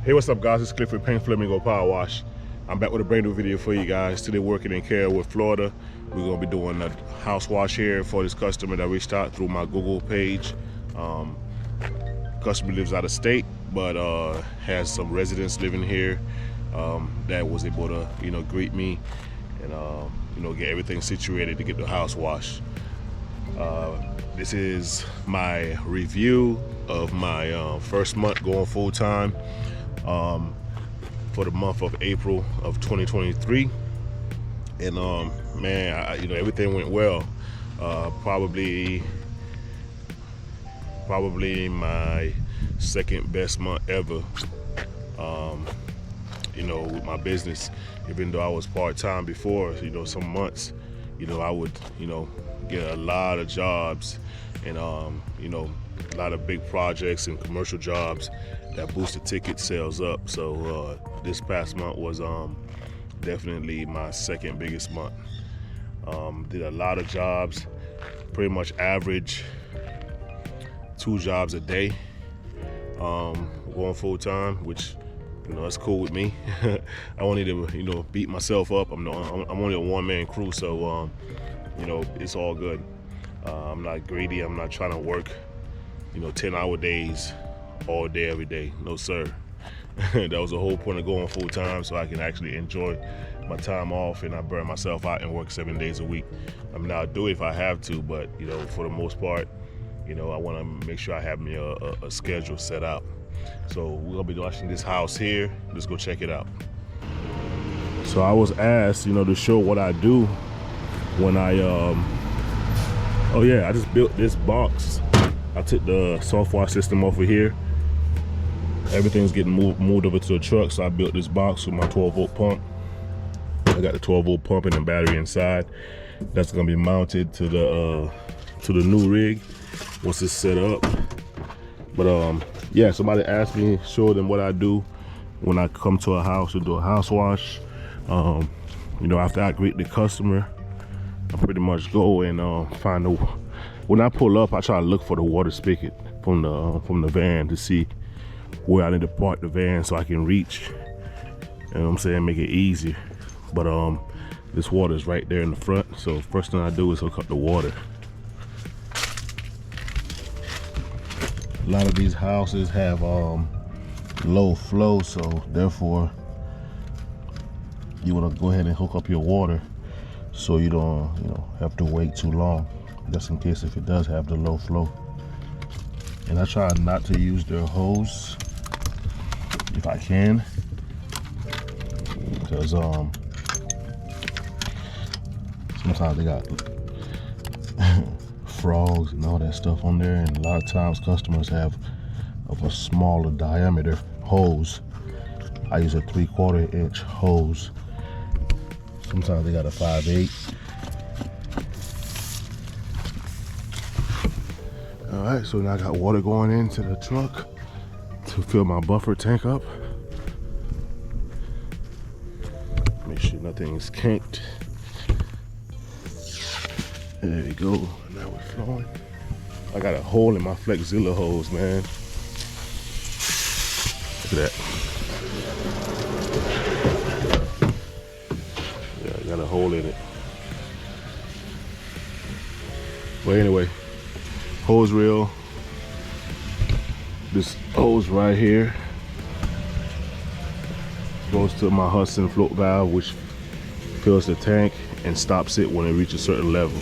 Hey, what's up guys, it's Cliff with Paint Flamingo Power Wash. I'm back with a brand new video for you guys. Today working in Carrollwood, Florida. We're gonna be doing a house wash here for this customer that reached out through my Google page. Customer lives out of state, but has some residents living here that was able to, greet me and get everything situated to get the house washed. This is my review of my first month going full-time for the month of April of 2023. And man, everything went well. Probably my second best month ever, with my business. Even though I was part-time before, some months, I would, get a lot of jobs and, a lot of big projects and commercial jobs that boosted ticket sales up. So this past month was definitely my second biggest month. Did a lot of jobs, pretty much average 2 jobs a day, going full-time, which that's cool with me. I don't need to beat myself up. I'm only a one-man crew, so it's all good. I'm not greedy. I'm not trying to work 10-hour days all day every day. No sir. That was the whole point of going full-time, so I can actually enjoy my time off and not burn myself out and work 7 days a week. I'll do it if I have to, but for the most part, I want to make sure I have me a schedule set out. So we're gonna be washing this house here. Let's go check it out. So I was asked, to show what I do when I I just built this box. I took the soft wash system off of here. Everything's getting moved over to the truck, so I built this box with my 12-volt pump. I got the 12-volt pump and the battery inside. That's gonna be mounted to the new rig once it's set up. But yeah, somebody asked me, show them what I do when I come to a house to do a house wash. After I greet the customer, I pretty much go and find the. When I pull up, I try to look for the water spigot from the van to see where I need to park the van so I can reach. You know what I'm saying? Make it easier. But this water is right there in the front, so first thing I do is hook up the water. A lot of these houses have low flow, so therefore you want to go ahead and hook up your water so you don't have to wait too long, just in case if it does have the low flow. And I try not to use their hose if I can, because sometimes they got frogs and all that stuff on there, and a lot of times customers have a smaller diameter hose. I use a 3/4 inch hose. Sometimes they got a 5/8. All right, so now I got water going into the truck to fill my buffer tank up. Make sure nothing's kinked. There we go. Now we're flowing. I got a hole in my Flexzilla hose, man. Look at that. Yeah, I got a hole in it. But anyway, hose reel. This hose right here goes to my Hudson float valve, which fills the tank and stops it when it reaches a certain level.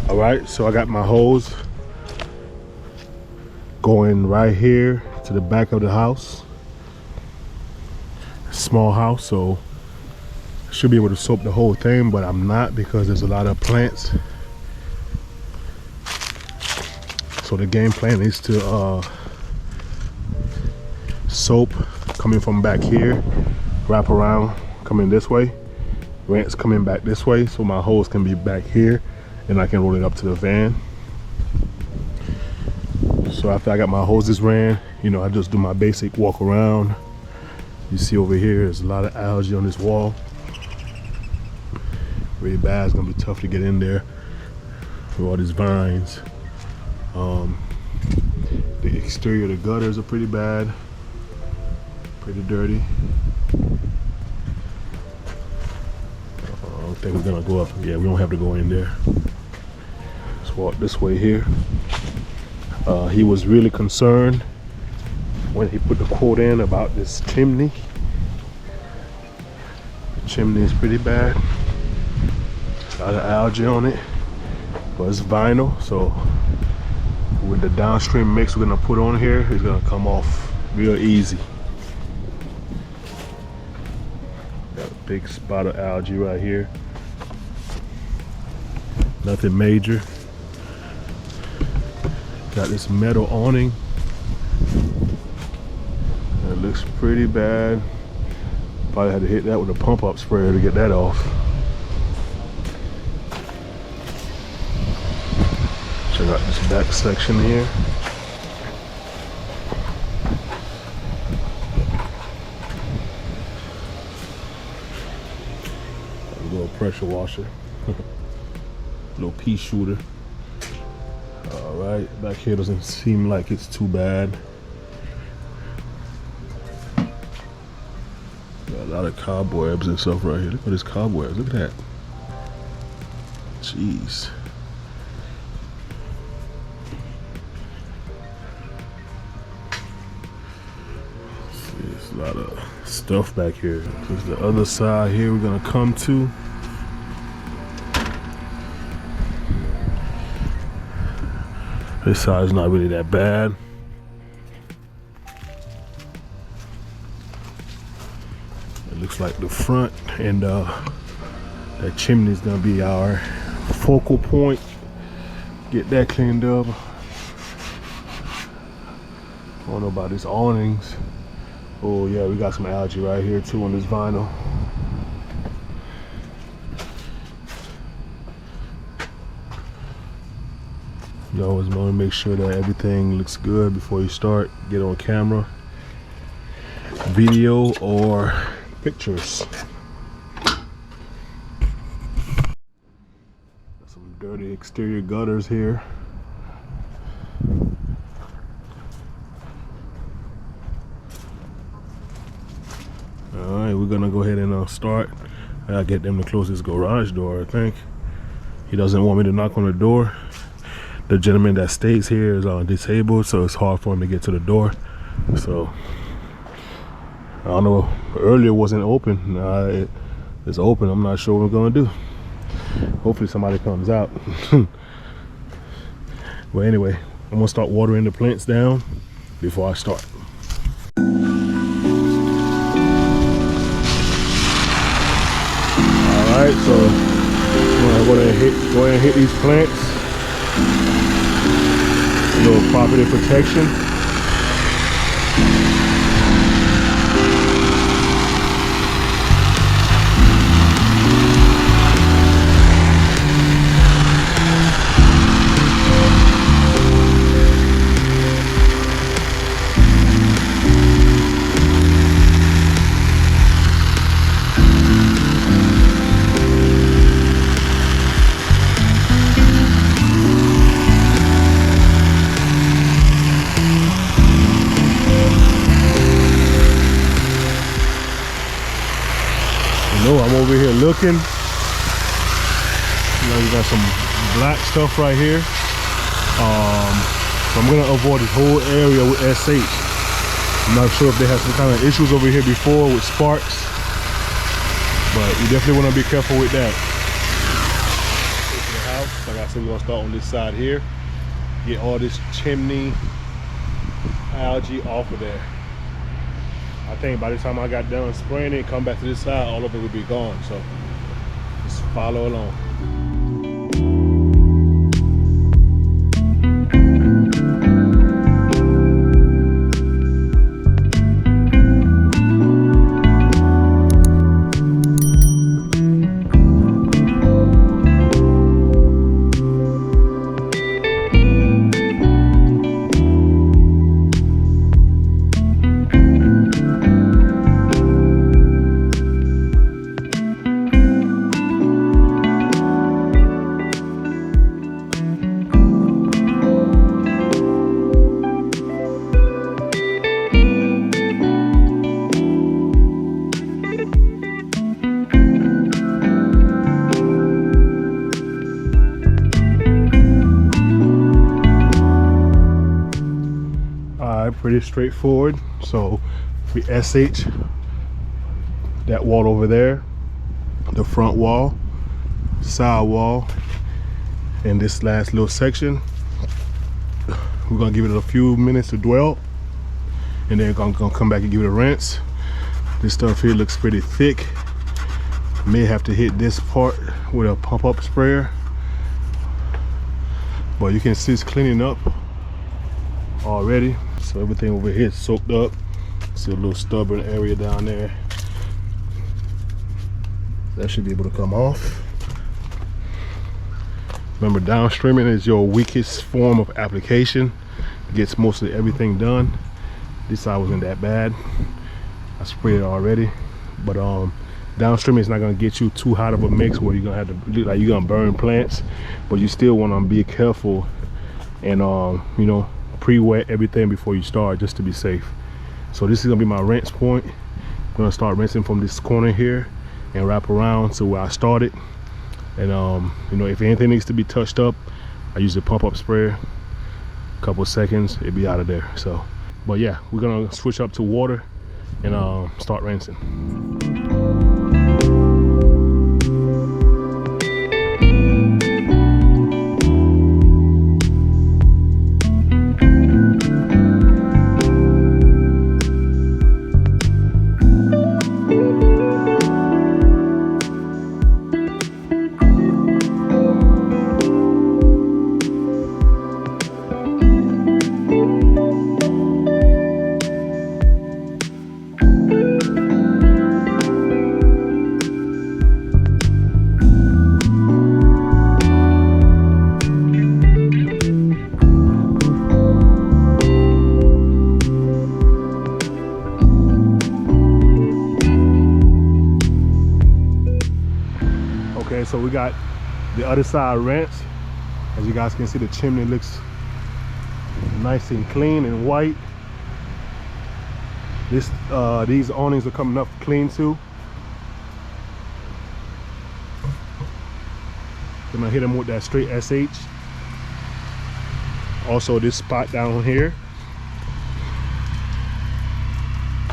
All right, so I got my hose going right here to the back of the house. Small house, so I should be able to soak the whole thing, but I'm not because there's a lot of plants. So the game plan is to soap coming from back here, wrap around, coming this way, rants coming back this way, so my hose can be back here and I can roll it up to the van. So after I got my hoses ran, you know, I just do my basic walk around. You see over here, there's a lot of algae on this wall. Really bad, it's gonna be tough to get in there with all these vines. The exterior of the gutters are pretty bad, pretty dirty. I don't think we're gonna go up. Yeah, we don't have to go in there. Let's walk this way here. He was really concerned when he put the quote in about this chimney. The chimney is pretty bad. A lot of algae on it, but it's vinyl, so with the downstream mix we're gonna put on here, it's gonna come off real easy. Got a big spot of algae right here. Nothing major. Got this metal awning. It looks pretty bad. Probably had to hit that with a pump up sprayer to get that off. Check out this back section here. A little pressure washer. Little pea shooter. All right, back here doesn't seem like it's too bad. Got a lot of cobwebs and stuff right here. Look at this cobwebs, look at that. Jeez. There's a lot of stuff back here. There's the other side here we're gonna come to. This side is not really that bad. It looks like the front and that chimney is gonna be our focal point. Get that cleaned up. I don't know about these awnings. Oh yeah, we got some algae right here too on this vinyl. You always want to make sure that everything looks good before you start. Get on camera, video, or pictures. Some dirty exterior gutters here. Alright, we're gonna go ahead and start. I'll get them to close this garage door, I think. He doesn't want me to knock on the door. The gentleman that stays here is disabled, so it's hard for him to get to the door. So I don't know, earlier it wasn't open. Now it's open. I'm not sure what we're gonna do. Hopefully somebody comes out. Well, anyway, I'm gonna start watering the plants down before I start. Alright, so I'm gonna go ahead and hit these plants. A little property protection. I'm over here looking. You know, you got some black stuff right here. So I'm gonna avoid this whole area with SH. I'm not sure if they had some kind of issues over here before with sparks, but you definitely want to be careful with that. Like I said, we're gonna start on this side here. Get all this chimney algae off of there. I think by the time I got done spraying it, come back to this side, all of it would be gone. So just follow along. Pretty straightforward. So we SH that wall over there, the front wall, side wall, and this last little section. We're gonna give it a few minutes to dwell, and then I'm gonna come back and give it a rinse. This stuff here looks pretty thick. May have to hit this part with a pump-up sprayer, but you can see it's cleaning up already. So everything over here is soaked up. See a little stubborn area down there. That should be able to come off. Remember, downstreaming is your weakest form of application. It gets most of everything done. This side wasn't that bad. I sprayed it already. But downstreaming is not gonna get you too hot of a mix where you're gonna have to look like you're gonna burn plants. But you still wanna be careful and you know, pre-wet everything before you start, just to be safe. So this is gonna be my rinse point. I'm gonna start rinsing from this corner here and wrap around to where I started. And you know, if anything needs to be touched up, I use the pump-up sprayer. A couple seconds, it'll be out of there. So, but yeah, we're gonna switch up to water and start rinsing. Okay, so we got the other side rinsed. As you guys can see, the chimney looks nice and clean and white. These awnings are coming up clean too. I'm gonna hit them with that straight SH. Also, this spot down here,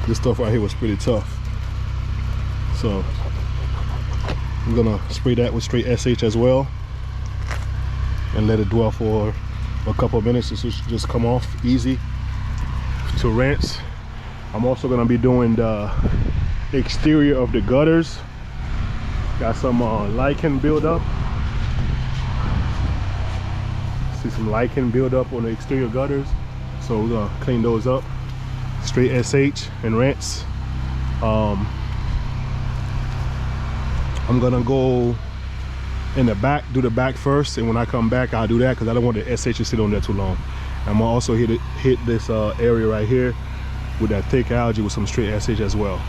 this stuff right here was pretty tough. So I'm gonna spray that with straight SH as well and let it dwell for a couple of minutes. It should just come off easy to rinse. I'm also gonna be doing the exterior of the gutters. Got some lichen build up. See some lichen build up on the exterior gutters. So we're gonna clean those up. Straight SH and rinse. I'm gonna go in the back, do the back first, and when I come back, I'll do that because I don't want the SH to sit on there too long. I'm gonna also hit this area right here with that thick algae with some straight SH as well.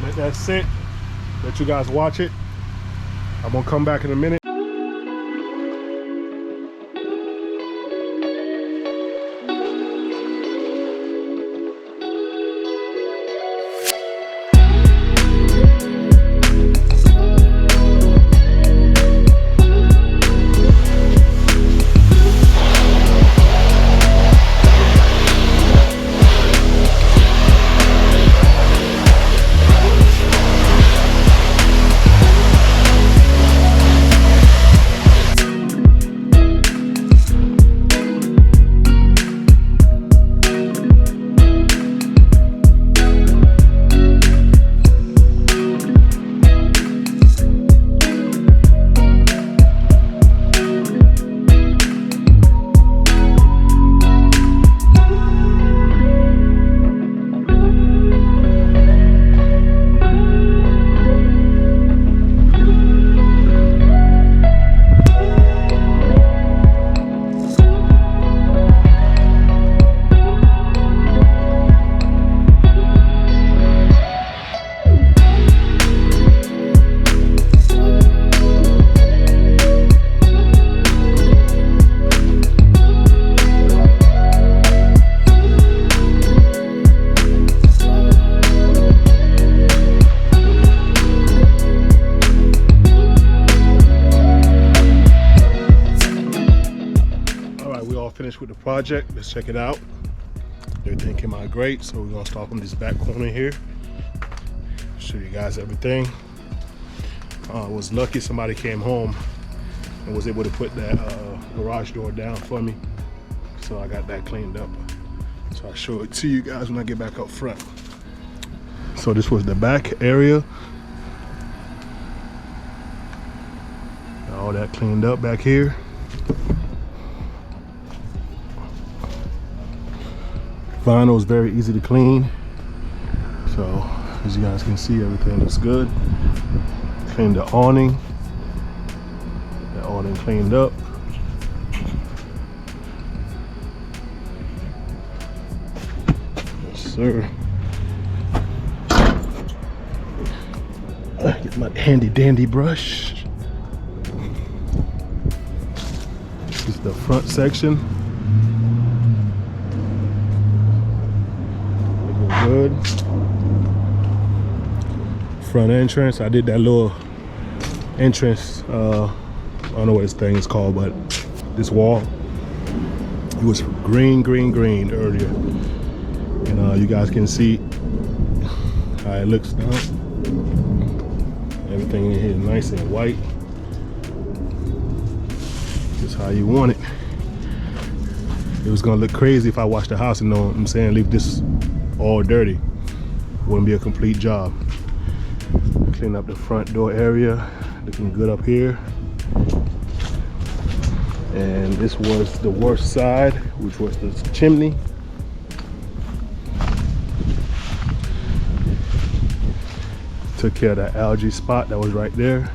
Let that sit, let you guys watch it. I'm gonna come back in a minute. project. Let's check it out. Everything came out great, so we're gonna start from this back corner here. Show you guys everything. I was lucky somebody came home and was able to put that garage door down for me, so I got that cleaned up. So I'll show it to you guys when I get back up front. So this was the back area. Got all that cleaned up back here. Vinyl is very easy to clean. So as you guys can see, everything looks good. Cleaned the awning. The awning cleaned up. Yes, sir. Get my handy dandy brush. This is the front section. Looking good. Front entrance. I did that little entrance. I don't know what this thing is called, but this wall. It was green earlier, and you guys can see how it looks now. Everything in here nice and white. Just how you want it. It was gonna look crazy if I washed the house and know what I'm saying, leave this all dirty. Wouldn't be a complete job. Clean up the front door area. Looking good up here. And this was the worst side, which was the chimney. Took care of that algae spot that was right there.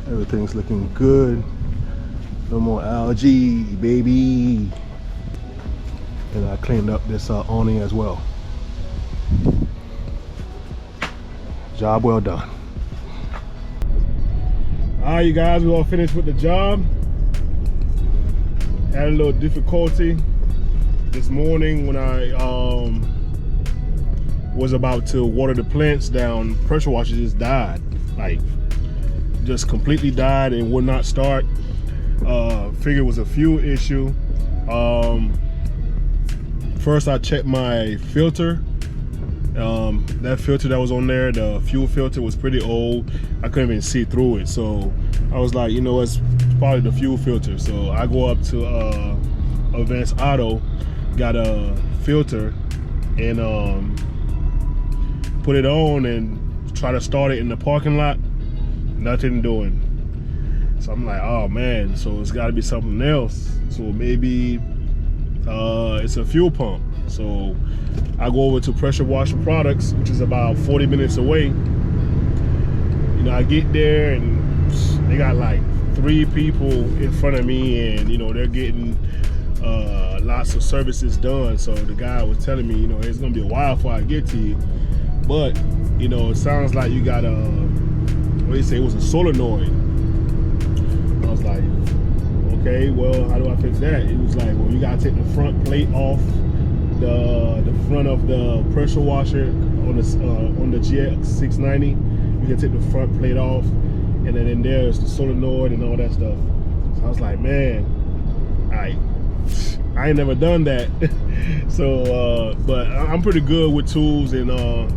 Everything's looking good. No more algae, baby. And I cleaned up this awning as well. Job well done. All right, you guys, we all finished with the job. Had a little difficulty this morning when I was about to water the plants down. Pressure washer just died, like just completely died and would not start. Figured it was a fuel issue. First I checked my filter. That filter that was on there, the fuel filter, was pretty old. I couldn't even see through it, so I was like, you know, it's probably the fuel filter. So I go up to Advanced Auto, got a filter, and put it on and try to start it in the parking lot. Nothing doing. So I'm like, oh man, so it's got to be something else. So maybe it's a fuel pump. So I go over to Pressure Washer Products, which is about 40 minutes away. You know, I get there and they got like 3 people in front of me, and you know, they're getting lots of services done. So the guy was telling me, you know, it's gonna be a while before I get to you, but you know, it sounds like you got what do you say, it was a solenoid. I was like, okay, well, how do I fix that? It was like, well, you gotta take the front plate off the front of the pressure washer on the GX 690. You can take the front plate off, and then in there is the solenoid and all that stuff. So I was like, man, I ain't never done that. So but I'm pretty good with tools and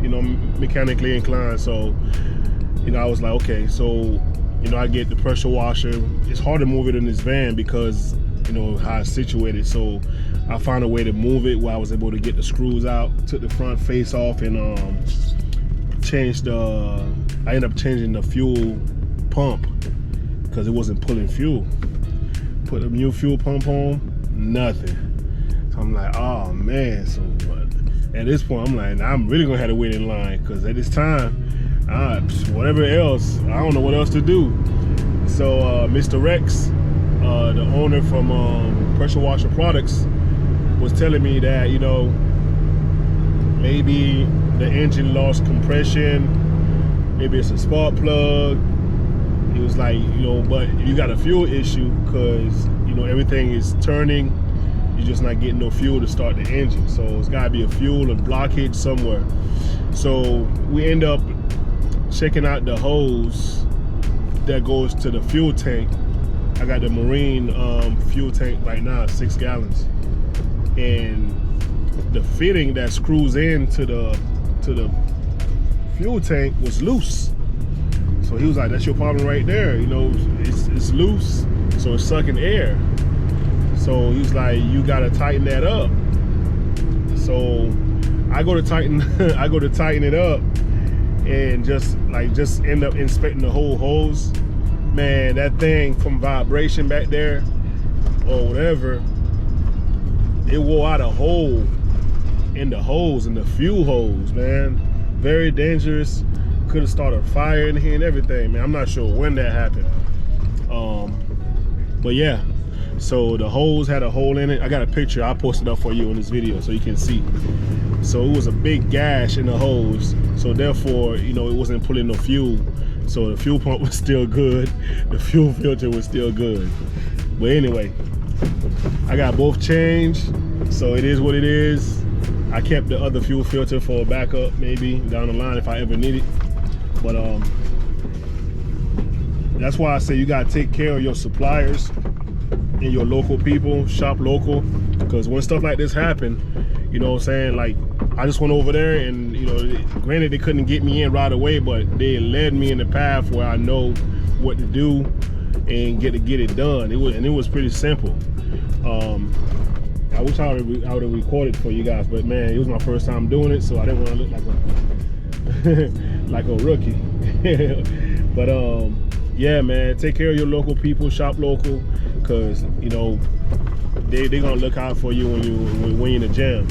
you know, mechanically inclined. So you know, I was like, okay, so you know, I get the pressure washer. It's hard to move it in this van because you know how it's situated. So I found a way to move it where I was able to get the screws out, took the front face off, and changed I ended up changing the fuel pump because it wasn't pulling fuel. Put a new fuel pump on, nothing. So I'm like, oh man. So at this point, I'm like, I'm really gonna have to wait in line because at this time, whatever else, I don't know what else to do. So Mr. Rex, the owner from Pressure Washer Products, was telling me that, you know, maybe the engine lost compression, maybe it's a spark plug. He was like, you know, but you got a fuel issue because, you know, everything is turning. You're just not getting no fuel to start the engine. So it's got to be a fuel or blockage somewhere. So we end up checking out the hose that goes to the fuel tank, I got the Marine fuel tank right now, 6 gallons, and the fitting that screws into the fuel tank was loose. So he was like, "That's your problem right there. You know, it's loose, so it's sucking air." So he was like, "You gotta tighten that up." So I go to tighten it up, and just end up inspecting the whole hose. Man, that thing, from vibration back there or whatever, it wore out a hole in the hose, in the fuel hose, man. Very dangerous. Could have started a fire in here and everything, man. I'm not sure when that happened. But yeah, so the hose had a hole in it. I got a picture, I'll post it up for you in this video so you can see. So it was a big gash in the hose, so therefore, you know, it wasn't pulling no fuel. So the fuel pump was still good, the fuel filter was still good. But anyway, I got both changed, so it is what it is. I kept the other fuel filter for a backup, maybe down the line if I ever need it. But that's why I say you gotta take care of your suppliers and your local people, shop local, because when stuff like this happen, you know what I'm saying, like I just went over there and, you know, granted they couldn't get me in right away, but they led me in the path where I know what to do and get it done. It was pretty simple. I wish I would have recorded for you guys, but man, it was my first time doing it, so I didn't want to look like a rookie. But yeah, man, take care of your local people, shop local, because you know they're gonna look out for you when you're in the jam.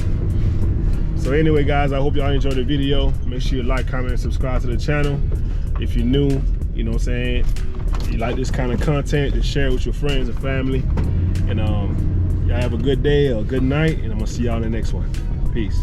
So anyway, guys, I hope y'all enjoyed the video. Make sure you like, comment, and subscribe to the channel. If you're new, you know what I'm saying, you like this kind of content, just share it with your friends and family. And y'all have a good day or a good night, and I'm gonna see y'all in the next one. Peace.